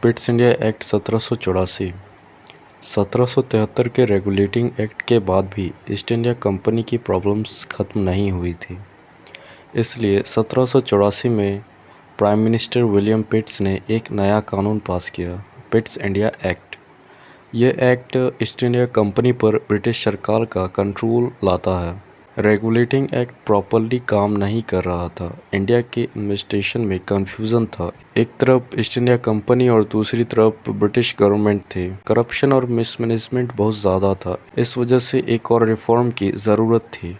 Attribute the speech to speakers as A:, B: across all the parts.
A: Pitt's India act 1784। 1773 के regulating act के बाद भी ईस्ट इंडिया कंपनी की प्रॉब्लम्स ख़त्म नहीं हुई थी। इसलिए 1784 में प्राइम मिनिस्टर विलियम पिट्स ने एक नया कानून पास किया, पिट्स इंडिया एक्ट। यह एक्ट ईस्ट इंडिया कंपनी पर ब्रिटिश सरकार का कंट्रोल लाता है। रेगुलेटिंग एक्ट प्रॉपरली काम नहीं कर रहा था। इंडिया के इन्वेस्टिगेशन में कंफ्यूजन था। एक तरफ ईस्ट इंडिया कंपनी और दूसरी तरफ ब्रिटिश गवर्नमेंट थे। करप्शन और मिसमैनेजमेंट बहुत ज़्यादा था। इस वजह से एक और रिफॉर्म की ज़रूरत थी।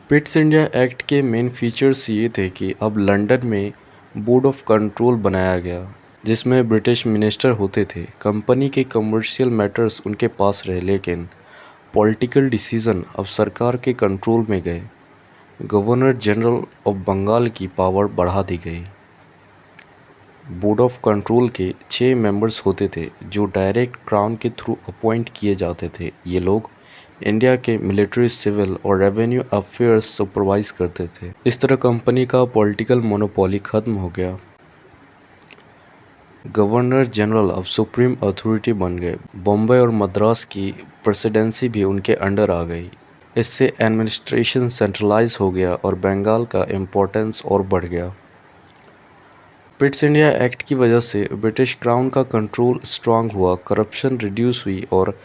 A: पिट्स इंडिया एक्ट के मेन फीचर्स ये थे कि अब लंदन में बोर्ड ऑफ कंट्रोल बनाया गया, जिसमें ब्रिटिश मिनिस्टर होते थे। कंपनी के कमर्शियल मैटर्स उनके पास रहे, लेकिन पॉलिटिकल डिसीजन अब सरकार के कंट्रोल में गए। गवर्नर जनरल ऑफ बंगाल की पावर बढ़ा दी गई। बोर्ड ऑफ कंट्रोल के 6 मेंबर्स होते थे, जो डायरेक्ट क्राउन के थ्रू अपॉइंट किए जाते थे। ये लोग इंडिया के मिलिट्री, सिविल और रेवेन्यू अफेयर्स सुपरवाइज करते थे। इस तरह कंपनी का पॉलिटिकल मोनोपोली खत्म हो गया। गवर्नर जनरल अब सुप्रीम अथॉरिटी बन गए। बॉम्बे और मद्रास की प्रेसिडेंसी भी उनके अंडर आ गई। इससे एडमिनिस्ट्रेशन सेंट्रलाइज हो गया और बंगाल का इम्पोर्टेंस और बढ़ गया। पिट्स इंडिया एक्ट की वजह से ब्रिटिश क्राउन का कंट्रोल स्ट्रांग हुआ, करप्शन रिड्यूस हुई और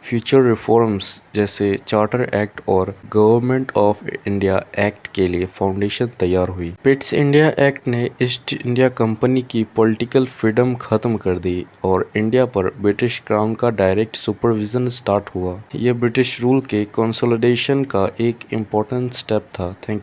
A: फ्यूचर रिफॉर्म्स जैसे चार्टर एक्ट और गवर्नमेंट ऑफ इंडिया एक्ट के लिए फाउंडेशन तैयार हुई। पिट्स इंडिया एक्ट ने ईस्ट इंडिया कंपनी की पॉलिटिकल फ्रीडम खत्म कर दी और इंडिया पर ब्रिटिश क्राउन का डायरेक्ट सुपरविजन स्टार्ट हुआ। यह ब्रिटिश रूल के कंसोलिडेशन का एक इम्पोर्टेंट स्टेप था। Thank you.